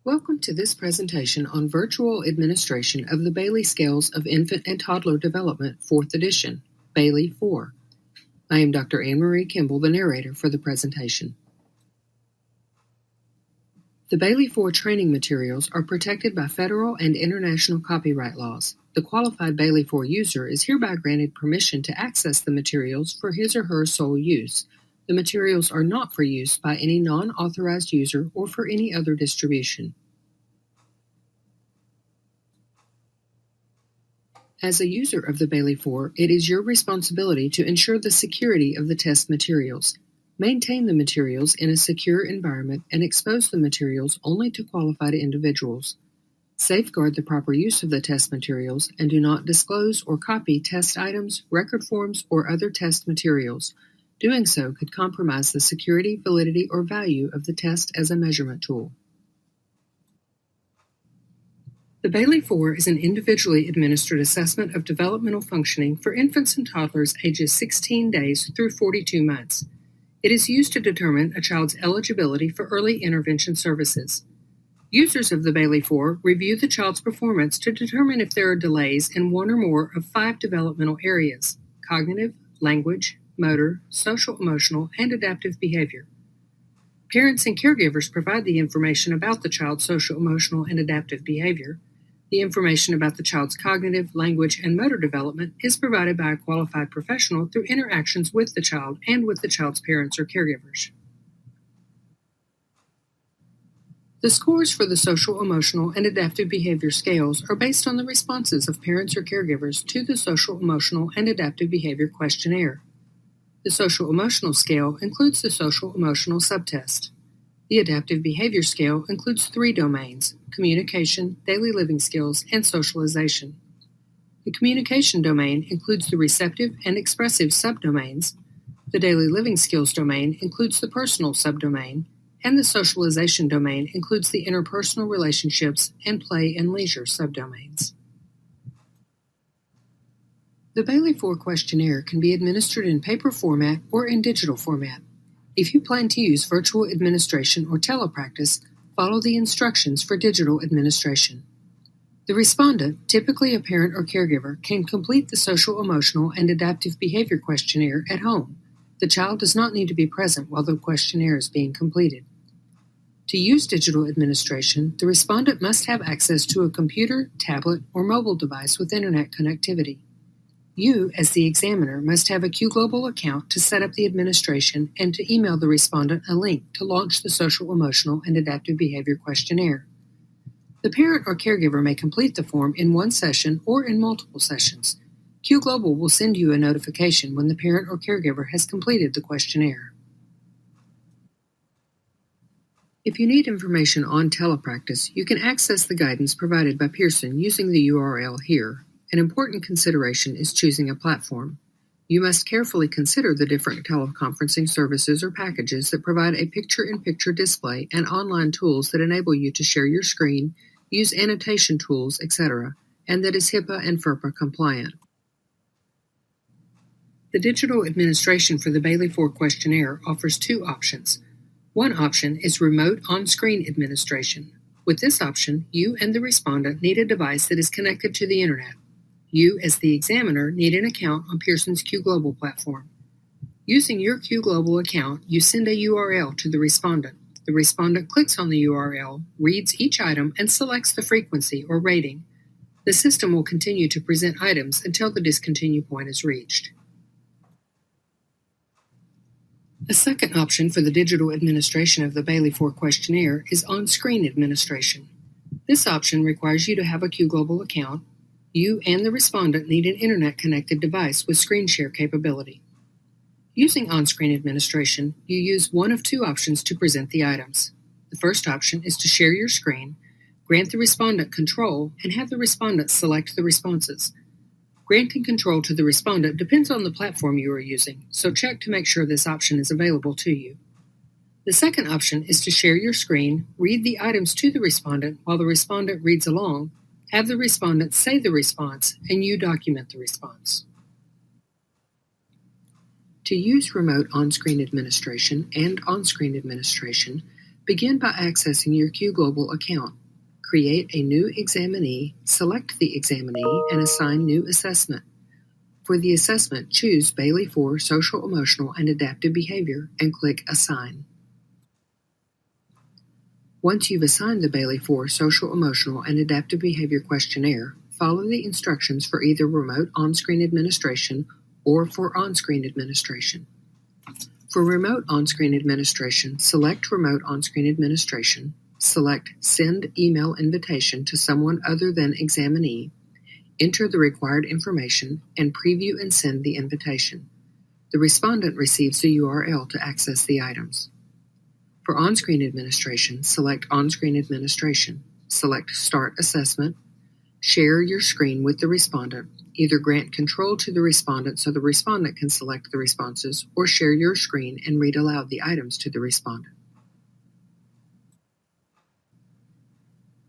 Welcome to this presentation on virtual administration of the Bayley Scales of Infant and Toddler Development, 4th edition, Bayley-4. I am Dr. Anne-Marie Kimbell, the narrator for the presentation. The Bayley-4 training materials are protected by federal and international copyright laws. The qualified Bayley-4 user is hereby granted permission to access the materials for his or her sole use. The materials are not for use by any non-authorized user or for any other distribution. As a user of the Bayley-4, it is your responsibility to ensure the security of the test materials. Maintain the materials in a secure environment and expose the materials only to qualified individuals. Safeguard the proper use of the test materials and do not disclose or copy test items, record forms, or other test materials. Doing so could compromise the security, validity, or value of the test as a measurement tool. The Bayley-4 is an individually administered assessment of developmental functioning for infants and toddlers ages 16 days through 42 months. It is used to determine a child's eligibility for early intervention services. Users of the Bayley-4 review the child's performance to determine if there are delays in one or more of 5 developmental areas: cognitive, language, motor, social-emotional, and adaptive behavior. Parents and caregivers provide the information about the child's social-emotional and adaptive behavior. The information about the child's cognitive, language, and motor development is provided by a qualified professional through interactions with the child and with the child's parents or caregivers. The scores for the social-emotional and adaptive behavior scales are based on the responses of parents or caregivers to the social-emotional and adaptive behavior questionnaire. The social-emotional scale includes the social-emotional subtest. The adaptive behavior scale includes 3 domains: communication, daily living skills, and socialization. The communication domain includes the receptive and expressive subdomains. The daily living skills domain includes the personal subdomain, and the socialization domain includes the interpersonal relationships and play and leisure subdomains. The Bayley-4 questionnaire can be administered in paper format or in digital format. If you plan to use virtual administration or telepractice, follow the instructions for digital administration. The respondent, typically a parent or caregiver, can complete the social-emotional and adaptive behavior questionnaire at home. The child does not need to be present while the questionnaire is being completed. To use digital administration, the respondent must have access to a computer, tablet, or mobile device with internet connectivity. You, as the examiner, must have a QGlobal account to set up the administration and to email the respondent a link to launch the social-emotional and adaptive behavior questionnaire. The parent or caregiver may complete the form in one session or in multiple sessions. QGlobal will send you a notification when the parent or caregiver has completed the questionnaire. If you need information on Telepractice, you can access the guidance provided by Pearson using the URL here. An important consideration is choosing a platform. You must carefully consider the different teleconferencing services or packages that provide a picture-in-picture display and online tools that enable you to share your screen, use annotation tools, etc., and that is HIPAA and FERPA compliant. The digital administration for the Bayley-4 questionnaire offers 2 options. One option is remote on-screen administration. With this option, you and the respondent need a device that is connected to the internet. You, as the examiner, need an account on Pearson's QGlobal platform. Using your QGlobal account, you send a URL to the respondent. The respondent clicks on the URL, reads each item, and selects the frequency or rating. The system will continue to present items until the discontinue point is reached. A second option for the digital administration of the Bayley-4 questionnaire is on-screen administration. This option requires you to have a QGlobal account. You and the respondent need an internet-connected device with screen share capability. Using on-screen administration, you use one of 2 options to present the items. The first option is to share your screen, grant the respondent control, and have the respondent select the responses. Granting control to the respondent depends on the platform you are using, so check to make sure this option is available to you. The second option is to share your screen, read the items to the respondent while the respondent reads along, have the respondent say the response, and you document the response. To use remote on-screen administration and on-screen administration, Begin by accessing your QGlobal account. Create a new examinee, select the examinee, and assign new assessment. For the assessment, choose Bayley-4 Social, Emotional, and Adaptive Behavior and click Assign. Once you've assigned the Bayley-4 Social, Emotional, and Adaptive Behavior Questionnaire, follow the instructions for either remote on-screen administration or for on-screen administration. For remote on-screen administration, select Remote on-screen administration, select Send Email Invitation to someone other than examinee, enter the required information, and preview and send the invitation. The respondent receives the URL to access the items. For on-screen administration, select On-Screen Administration, select Start Assessment, share your screen with the respondent, either grant control to the respondent so the respondent can select the responses, or share your screen and read aloud the items to the respondent.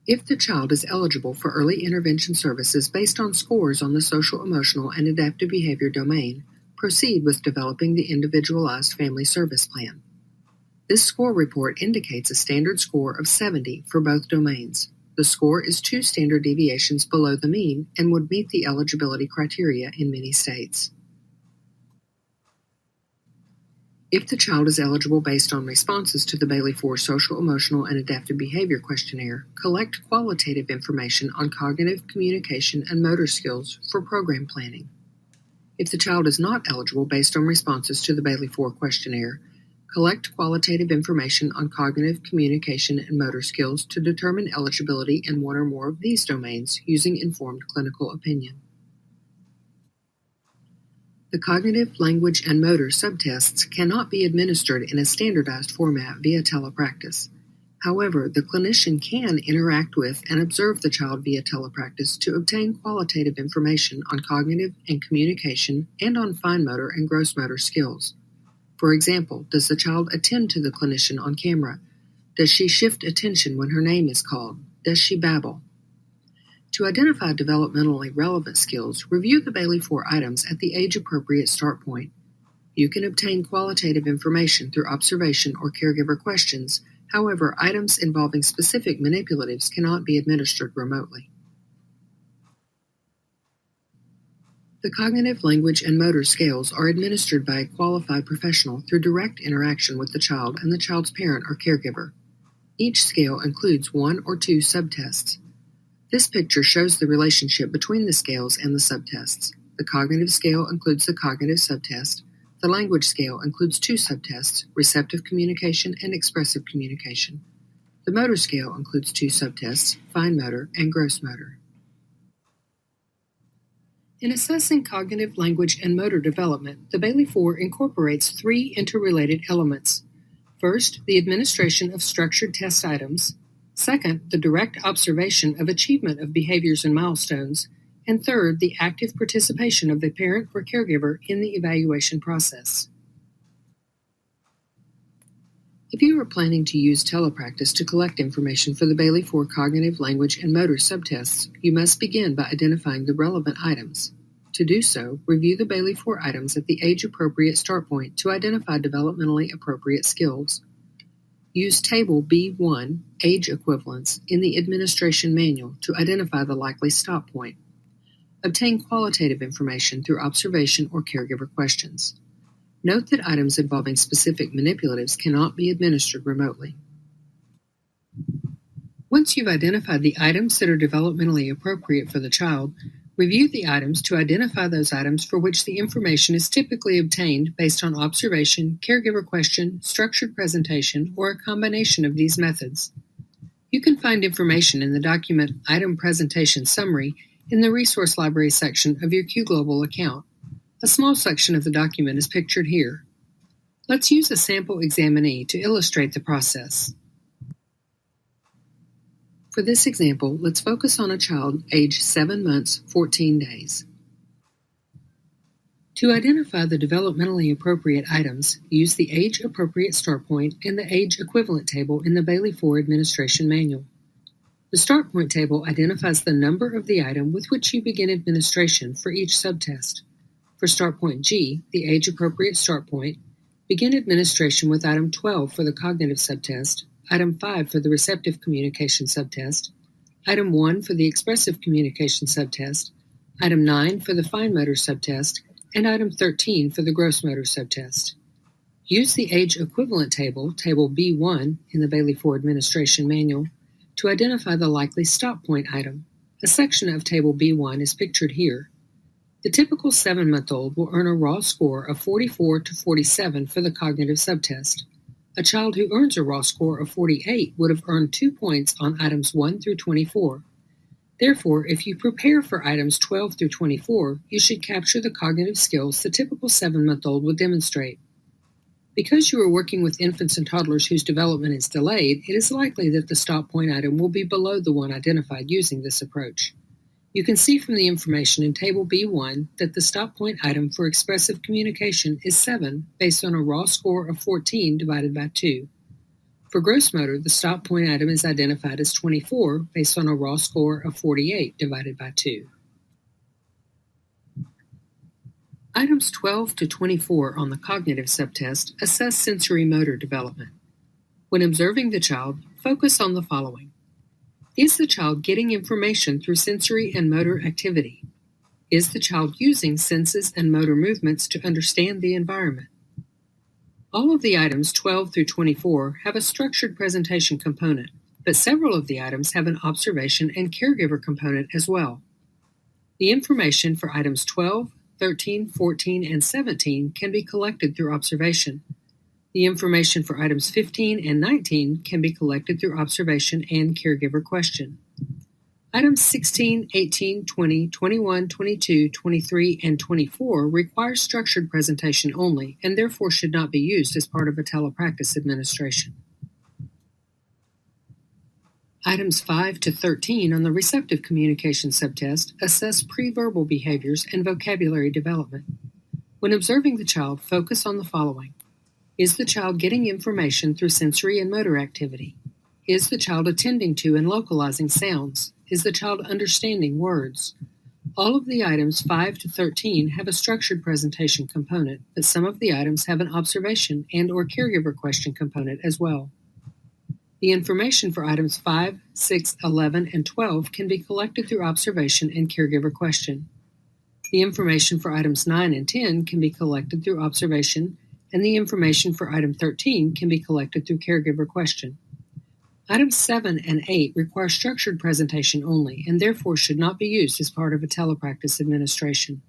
If the child is eligible for early intervention services based on scores on the Social, Emotional, and Adaptive Behavior domain, proceed with developing the Individualized Family Service Plan. This score report indicates a standard score of 70 for both domains. The score is 2 standard deviations below the mean and would meet the eligibility criteria in many states. If the child is eligible based on responses to the Bayley-4 Social, Emotional, and Adaptive Behavior Questionnaire, collect qualitative information on cognitive, communication, and motor skills for program planning. If the child is not eligible based on responses to the Bayley-4 Questionnaire, collect qualitative information on cognitive, communication, and motor skills to determine eligibility in one or more of these domains using informed clinical opinion. The cognitive, language, and motor subtests cannot be administered in a standardized format via Telepractice. However, the clinician can interact with and observe the child via Telepractice to obtain qualitative information on cognitive and communication and on fine motor and gross motor skills. For example, does the child attend to the clinician on camera? Does she shift attention when her name is called? Does she babble? To identify developmentally relevant skills, review the Bayley-4 items at the age-appropriate start point. You can obtain qualitative information through observation or caregiver questions. However, items involving specific manipulatives cannot be administered remotely. The cognitive, language, and motor scales are administered by a qualified professional through direct interaction with the child and the child's parent or caregiver. Each scale includes 1 or 2 subtests. This picture shows the relationship between the scales and the subtests. The cognitive scale includes the cognitive subtest. The language scale includes 2 subtests, receptive communication and expressive communication. The motor scale includes 2 subtests, fine motor and gross motor. In assessing cognitive, language, and motor development, the Bayley-4 incorporates 3 interrelated elements. First, the administration of structured test items. Second, the direct observation of achievement of behaviors and milestones. And third, the active participation of the parent or caregiver in the evaluation process. If you are planning to use Telepractice to collect information for the Bayley-4 cognitive, language, and motor subtests, you must begin by identifying the relevant items. To do so, review the Bayley-4 items at the age-appropriate start point to identify developmentally appropriate skills. Use Table B1, Age Equivalents, in the Administration Manual to identify the likely stop point. Obtain qualitative information through observation or caregiver questions. Note that items involving specific manipulatives cannot be administered remotely. Once you've identified the items that are developmentally appropriate for the child, review the items to identify those items for which the information is typically obtained based on observation, caregiver question, structured presentation, or a combination of these methods. You can find information in the document Item Presentation Summary in the Resource Library section of your QGlobal account. A small section of the document is pictured here. Let's use a sample examinee to illustrate the process. For this example, let's focus on a child aged 7 months, 14 days. To identify the developmentally appropriate items, use the age-appropriate start point and the age equivalent table in the Bayley-4 Administration Manual. The start point table identifies the number of the item with which you begin administration for each subtest. For start point G, the age-appropriate start point, begin administration with item 12 for the cognitive subtest, Item 5 for the Receptive Communication Subtest, Item 1 for the Expressive Communication Subtest, Item 9 for the Fine Motor Subtest, and Item 13 for the Gross Motor Subtest. Use the Age Equivalent Table, Table B1 in the Bayley-4 Administration Manual, to identify the likely stop point item. A section of Table B1 is pictured here. The typical 7-month-old will earn a raw score of 44 to 47 for the cognitive subtest. A child who earns a raw score of 48 would have earned 2 points on items 1 through 24. Therefore, if you prepare for items 12 through 24, you should capture the cognitive skills the typical 7-month-old would demonstrate. Because you are working with infants and toddlers whose development is delayed, it is likely that the stop point item will be below the one identified using this approach. You can see from the information in Table B1 that the stop point item for expressive communication is 7 based on a raw score of 14 divided by 2. For gross motor, the stop point item is identified as 24 based on a raw score of 48 divided by 2. Items 12 to 24 on the cognitive subtest assess sensory motor development. When observing the child, focus on the following. Is the child getting information through sensory and motor activity? Is the child using senses and motor movements to understand the environment? All of the items 12 through 24 have a structured presentation component, but several of the items have an observation and caregiver component as well. The information for items 12, 13, 14, and 17 can be collected through observation. The information for items 15 and 19 can be collected through observation and caregiver question. Items 16, 18, 20, 21, 22, 23, and 24 require structured presentation only and therefore should not be used as part of a telepractice administration. Items 5 to 13 on the receptive communication subtest assess pre-verbal behaviors and vocabulary development. When observing the child, focus on the following. Is the child getting information through sensory and motor activity? Is the child attending to and localizing sounds? Is the child understanding words? All of the items 5 to 13 have a structured presentation component, but some of the items have an observation and/or caregiver question component as well. The information for items 5, 6, 11, and 12 can be collected through observation and caregiver question. The information for items 9 and 10 can be collected through observation, and the information for item 13 can be collected through caregiver question. Items 7 and 8 require structured presentation only and therefore should not be used as part of a telepractice administration.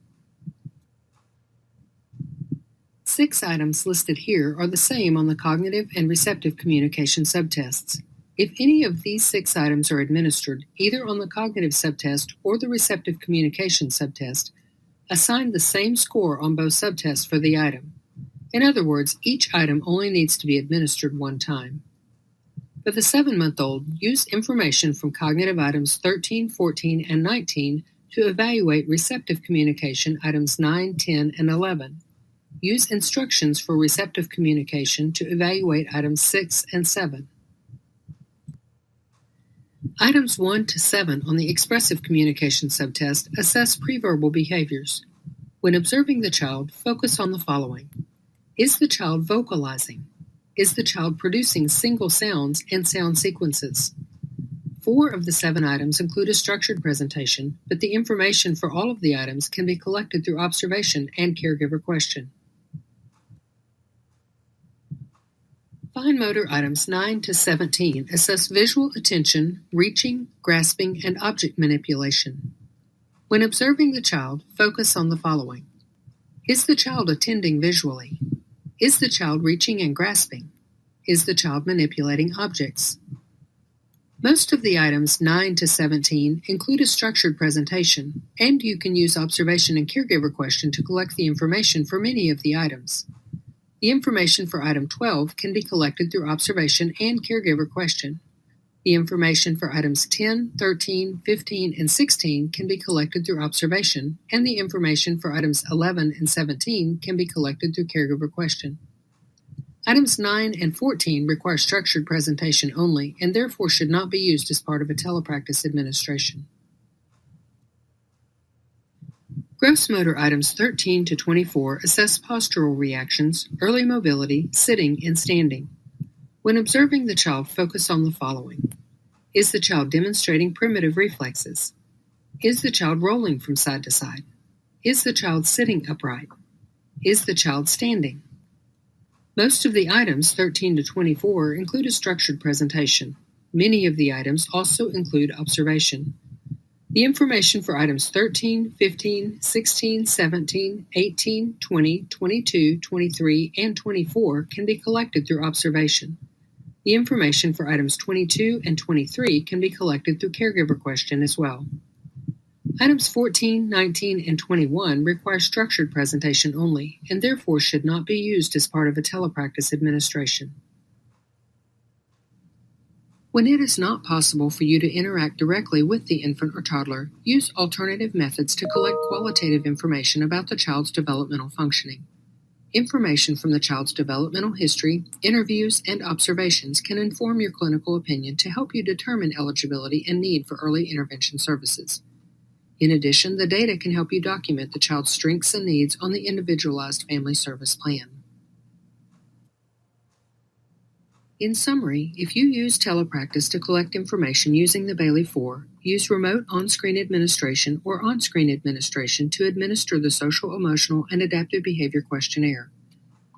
6 items listed here are the same on the cognitive and receptive communication subtests. If any of these 6 items are administered, either on the cognitive subtest or the receptive communication subtest, assign the same score on both subtests for the item. In other words, each item only needs to be administered one time. For the 7-month-old, use information from cognitive items 13, 14, and 19 to evaluate receptive communication items 9, 10, and 11. Use instructions for receptive communication to evaluate items 6 and 7. Items 1 to 7 on the expressive communication subtest assess preverbal behaviors. When observing the child, focus on the following. Is the child vocalizing? Is the child producing single sounds and sound sequences? 4 of the 7 items include a structured presentation, but the information for all of the items can be collected through observation and caregiver question. Fine motor items 9 to 17 assess visual attention, reaching, grasping, and object manipulation. When observing the child, focus on the following. Is the child attending visually? Is the child reaching and grasping? Is the child manipulating objects? Most of the items 9 to 17 include a structured presentation, and you can use observation and caregiver question to collect the information for many of the items. The information for item 12 can be collected through observation and caregiver question. The information for items 10, 13, 15, and 16 can be collected through observation, and the information for items 11 and 17 can be collected through caregiver question. Items 9 and 14 require structured presentation only and therefore should not be used as part of a telepractice administration. Gross motor items 13 to 24 assess postural reactions, early mobility, sitting, and standing. When observing the child, focus on the following. Is the child demonstrating primitive reflexes? Is the child rolling from side to side? Is the child sitting upright? Is the child standing? Most of the items, 13 to 24, include a structured presentation. Many of the items also include observation. The information for items 13, 15, 16, 17, 18, 20, 22, 23, and 24 can be collected through observation. The information for items 22 and 23 can be collected through caregiver question as well. Items 14, 19, and 21 require structured presentation only, and therefore should not be used as part of a telepractice administration. When it is not possible for you to interact directly with the infant or toddler, use alternative methods to collect qualitative information about the child's developmental functioning. Information from the child's developmental history, interviews, and observations can inform your clinical opinion to help you determine eligibility and need for early intervention services. In addition, the data can help you document the child's strengths and needs on the individualized family service plan. In summary, if you use Telepractice to collect information using the Bayley-4, use remote on-screen administration or on-screen administration to administer the Social, Emotional, and Adaptive Behavior Questionnaire.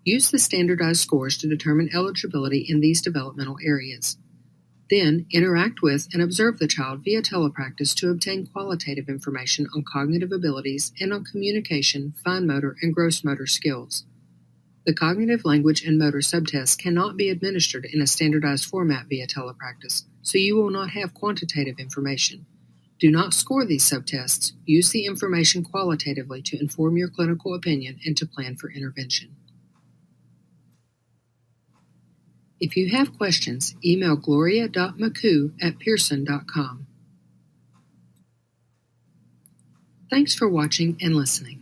Use the standardized scores to determine eligibility in these developmental areas. Then, interact with and observe the child via Telepractice to obtain qualitative information on cognitive abilities and on communication, fine motor, and gross motor skills. The cognitive language and motor subtests cannot be administered in a standardized format via Telepractice, so you will not have quantitative information. Do not score these subtests. Use the information qualitatively to inform your clinical opinion and to plan for intervention. If you have questions, email gloria.maccow@pearson.com. Thanks for watching and listening.